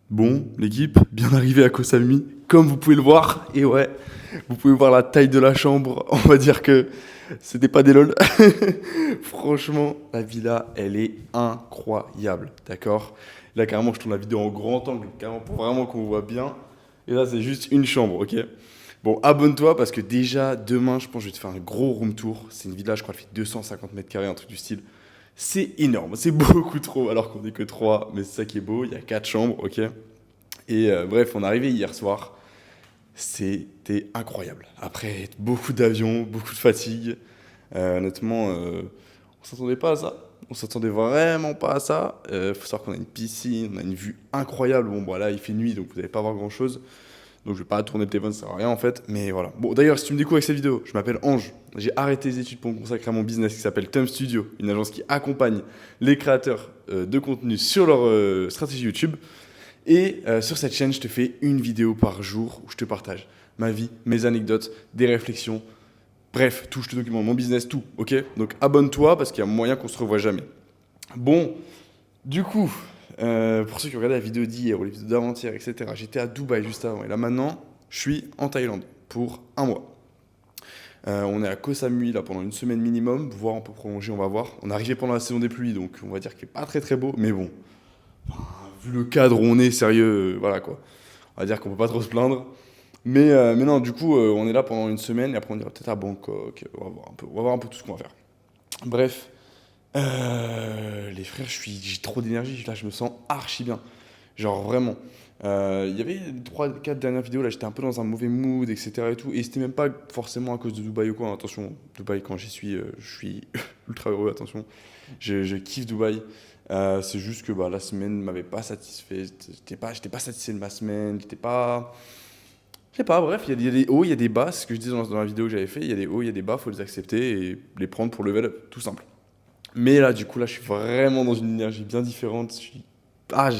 Bon, l'équipe, bien arrivé à Koh Samui, comme vous pouvez le voir. Et ouais, vous pouvez voir la taille de la chambre. On va dire que c'était pas des lol. Franchement, la villa, elle est incroyable, d'accord? Là, carrément, je tourne la vidéo en grand angle, carrément, pour vraiment qu'on voit bien. Et là, c'est juste une chambre, ok? Bon, abonne-toi parce que déjà, demain, je pense que je vais te faire un gros room tour. C'est une villa, je crois, elle fait 250 mètres carrés, un truc du style. C'est énorme, c'est beaucoup trop, alors qu'on n'est que 3, mais c'est ça qui est beau. Il y a 4 chambres, ok? Et bref, on est arrivé hier soir. C'était incroyable. Après beaucoup d'avions, beaucoup de fatigue, honnêtement, on s'attendait pas à ça. On s'attendait vraiment pas à ça. Faut savoir qu'on a une piscine, on a une vue incroyable. Bon, voilà, il fait nuit, donc vous n'allez pas voir grand chose. Donc je vais pas tourner le téléphone, ça sert à rien en fait. Mais voilà. Bon, d'ailleurs, si tu me découvres avec cette vidéo, je m'appelle Ange. J'ai arrêté les études pour me consacrer à mon business qui s'appelle Thumb Studio, une agence qui accompagne les créateurs de contenu sur leur stratégie YouTube. Et sur cette chaîne, je te fais une vidéo par jour où je te partage ma vie, mes anecdotes, des réflexions. Bref, tout, je te documente mon business, tout, ok? Donc abonne-toi parce qu'il y a moyen qu'on se revoie jamais. Bon, du coup, pour ceux qui ont regardé la vidéo d'hier ou les vidéos d'avant-hier, etc., j'étais à Dubaï juste avant. Et là maintenant, je suis en Thaïlande pour un mois. On est à Koh Samui là pendant une semaine minimum, voire on peut prolonger, on va voir. On est arrivé pendant la saison des pluies, donc on va dire qu'il n'est pas très très beau, mais bon, vu le cadre où on est, sérieux, voilà quoi. On va dire qu'on peut pas trop se plaindre. Mais non, du coup, on est là pendant une semaine et après on ira peut-être à Bangkok. On va voir un peu tout ce qu'on va faire. Bref, les frères, j'ai trop d'énergie. Là, je me sens archi bien. Genre vraiment. Il y avait les 3-4 dernières vidéos, là, j'étais un peu dans un mauvais mood, etc. Et tout. Et c'était même pas forcément à cause de Dubaï ou quoi. Attention, Dubaï, quand j'y suis, je suis ultra heureux, attention. Je kiffe Dubaï. C'est juste que bah, la semaine ne m'avait pas satisfait. J'étais pas satisfait de ma semaine. J'étais pas. Je sais pas, bref, il y a des hauts, il y a des bas. C'est ce que je disais dans la vidéo que j'avais fait. Il y a des hauts, il y a des bas, faut les accepter et les prendre pour level up, tout simple. Mais là, du coup, là, je suis vraiment dans une énergie bien différente. Ah,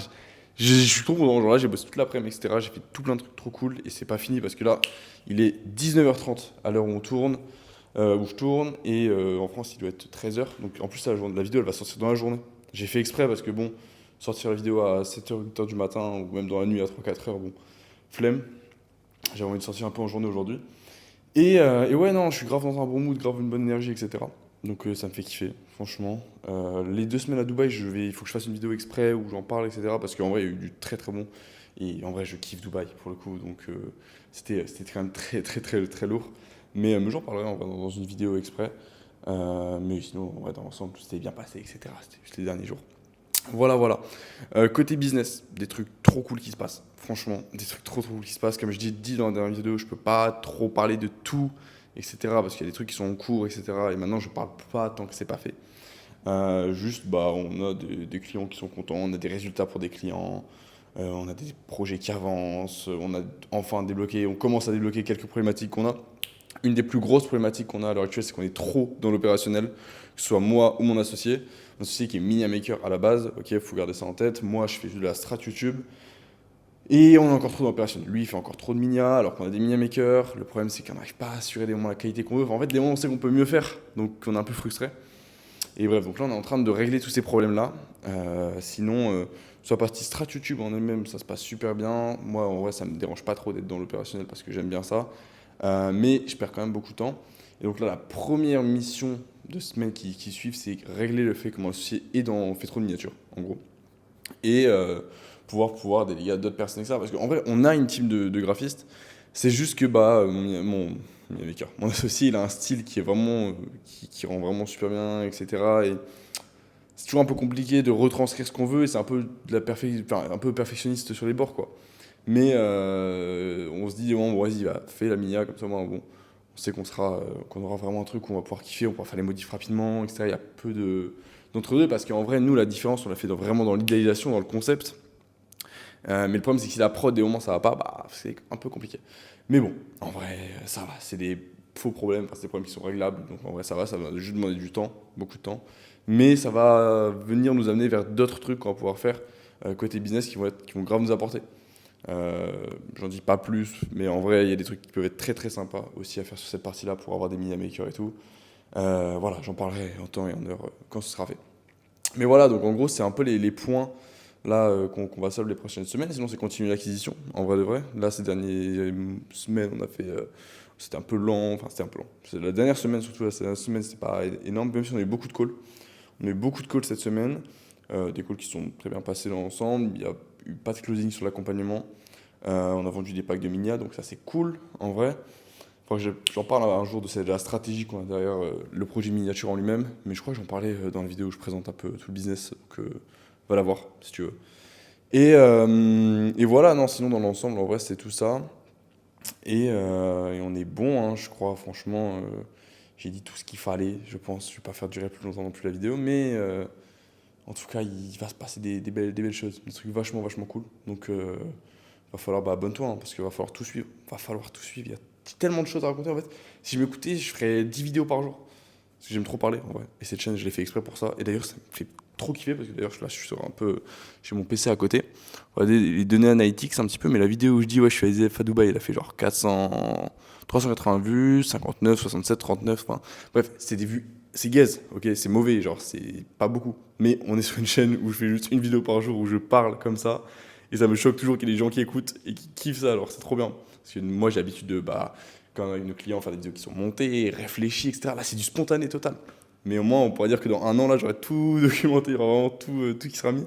je suis trop content. Genre là, j'ai bossé toute l'après-midi, etc. J'ai fait tout plein de trucs trop cool et c'est pas fini parce que là, il est 19h30 à l'heure où on tourne, où je tourne et en France, il doit être 13h. Donc en plus, la vidéo, elle va sortir dans la journée. J'ai fait exprès parce que bon, sortir la vidéo à 7h, 8h du matin ou même dans la nuit à 3-4h, bon, flemme. J'avais envie de sortir un peu en journée aujourd'hui. Et ouais, non, je suis grave dans un bon mood, grave une bonne énergie, etc. Donc ça me fait kiffer, franchement. Les 2 semaines à Dubaï, il faut que je fasse une vidéo exprès où j'en parle, etc. Parce qu'en vrai, il y a eu du très très bon. Et en vrai, je kiffe Dubaï pour le coup. Donc c'était quand même très très très très lourd. Mais j'en parlerai en vrai, dans une vidéo exprès. Mais sinon, en vrai, dans l'ensemble, tout s'était bien passé, etc. C'était juste les derniers jours. Voilà, voilà. Côté business, des trucs trop cool qui se passent. Franchement, des trucs trop trop cool qui se passent. Comme je dis dans la dernière vidéo, je peux pas trop parler de tout, etc. Parce qu'il y a des trucs qui sont en cours, etc. Et maintenant, je parle pas tant que c'est pas fait. Juste, bah, on a des clients qui sont contents, on a des résultats pour des clients, on a des projets qui avancent, on a enfin débloqué, on commence à débloquer quelques problématiques qu'on a. Une des plus grosses problématiques qu'on a à l'heure actuelle, c'est qu'on est trop dans l'opérationnel, que ce soit moi ou mon associé. Mon associé qui est Mini Maker à la base, ok, il faut garder ça en tête. Moi, je fais de la strat YouTube. Et on est encore trop dans l'opérationnel. Lui, il fait encore trop de minia, alors qu'on a des Mini Makers. Le problème, c'est qu'on n'arrive pas à assurer des moments la qualité qu'on veut. Enfin, en fait, des moments, on sait qu'on peut mieux faire, donc on est un peu frustré. Et bref, donc là, on est en train de régler tous ces problèmes-là. Sinon, sur la partie strat YouTube en elle-même, ça se passe super bien. Moi, en vrai, ça me dérange pas trop d'être dans l'opérationnel parce que j'aime bien ça. Mais je perds quand même beaucoup de temps. Et donc là, la première mission de semaine qui suivent, c'est régler le fait que mon associé fait trop de miniatures, en gros. Et pouvoir déléguer à d'autres personnes, etc. Parce qu'en vrai, on a une team de graphistes. C'est juste que bah, mon associé, il a un style qui est vraiment, qui rend vraiment super bien, etc. Et c'est toujours un peu compliqué de retranscrire ce qu'on veut et c'est un peu, un peu perfectionniste sur les bords, quoi. Mais on se dit, bon, vas-y, va, fais la mia, comme ça, moi, bon, on sait qu'on aura vraiment un truc où on va pouvoir kiffer, on pourra faire les modifs rapidement, etc. Il y a peu d'entre deux, parce qu'en vrai, nous, la différence, on l'a fait vraiment dans l'idéalisation, dans le concept. Mais le problème, c'est que si la prod, des moments, ça va pas, bah, c'est un peu compliqué. Mais bon, en vrai, ça va, c'est des faux problèmes, enfin, c'est des problèmes qui sont réglables, donc en vrai, ça va juste demander du temps, beaucoup de temps. Mais ça va venir nous amener vers d'autres trucs qu'on va pouvoir faire côté business qui vont grave nous apporter. J'en dis pas plus, mais en vrai, il y a des trucs qui peuvent être très très sympas aussi à faire sur cette partie-là pour avoir des mini makers et tout. Voilà, j'en parlerai en temps et en heure quand ce sera fait. Mais voilà, donc en gros, c'est un peu les points là qu'on va solver les prochaines semaines. Sinon, c'est continuer l'acquisition, en vrai de vrai. Là, ces dernières semaines, on a fait. C'était un peu lent, enfin, c'était un peu lent. C'est la dernière semaine, surtout la dernière semaine, c'était pas énorme, même si on a eu beaucoup de calls. On a eu beaucoup de calls cette semaine, des calls qui sont très bien passés dans l'ensemble. Il n'y a eu pas de closing sur l'accompagnement. On a vendu des packs de Minia, donc ça c'est cool en vrai. Faudra que j'en parle un jour de la stratégie qu'on a derrière le projet miniature en lui-même, mais je crois que j'en parlais dans la vidéo où je présente un peu tout le business, donc va la voir si tu veux. Et voilà, non, sinon dans l'ensemble, en vrai, c'est tout ça. Et on est bon, hein, je crois, franchement. J'ai dit tout ce qu'il fallait, je pense. Je vais pas faire durer plus longtemps non plus la vidéo, mais en tout cas, il va se passer des belles choses, des trucs vachement, vachement cool. Donc, va falloir, bah, abonne-toi, hein, parce qu'il va falloir tout suivre. Va falloir tout suivre. Il y a tellement de choses à raconter, en fait. Si je m'écoutais, je ferais 10 vidéos par jour. Parce que j'aime trop parler, en vrai. Et cette chaîne, je l'ai fait exprès pour ça. Et d'ailleurs, ça me fait trop kiffer, parce que d'ailleurs, là, je suis sur un peu. J'ai mon PC à côté. On va les donner analytics un petit peu, mais la vidéo où je dis, ouais, je suis à SDF à Dubaï, elle a fait genre 380 vues, 59, 67, 39. Enfin, bref, c'est des vues. C'est gaze, ok, c'est mauvais, genre, c'est pas beaucoup. Mais on est sur une chaîne où je fais juste une vidéo par jour où je parle comme ça. Et ça me choque toujours qu'il y ait des gens qui écoutent et qui kiffent ça, alors c'est trop bien. Parce que moi, j'ai l'habitude de, bah, quand on a nos clients, faire des vidéos qui sont montées, réfléchies, etc. Là, c'est du spontané total. Mais au moins, on pourrait dire que dans un an, là, j'aurai tout documenté, il y aura vraiment tout qui sera mis.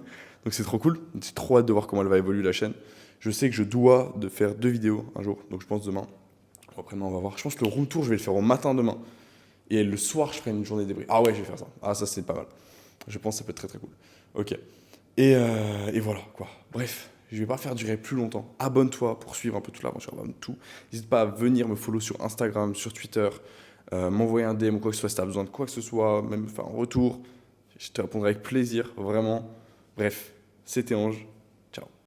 Donc c'est trop cool. J'ai trop hâte de voir comment elle va évoluer, la chaîne. Je sais que je dois de faire 2 vidéos un jour, donc je pense demain. Après, demain, on va voir. Je pense que le room tour, je vais le faire au matin demain. Et le soir, je ferai une journée de débrief. Ah ouais, je vais faire ça. Ah, ça, c'est pas mal. Je pense que ça peut être très très cool. Ok. Et voilà, quoi. Bref, je vais pas faire durer plus longtemps. Abonne-toi pour suivre un peu toute l'aventure, tout. N'hésite pas à venir me follow sur Instagram, sur Twitter, m'envoyer un DM ou quoi que ce soit si tu as besoin de quoi que ce soit, même me faire un retour. Je te répondrai avec plaisir, vraiment. Bref, c'était Ange. Ciao.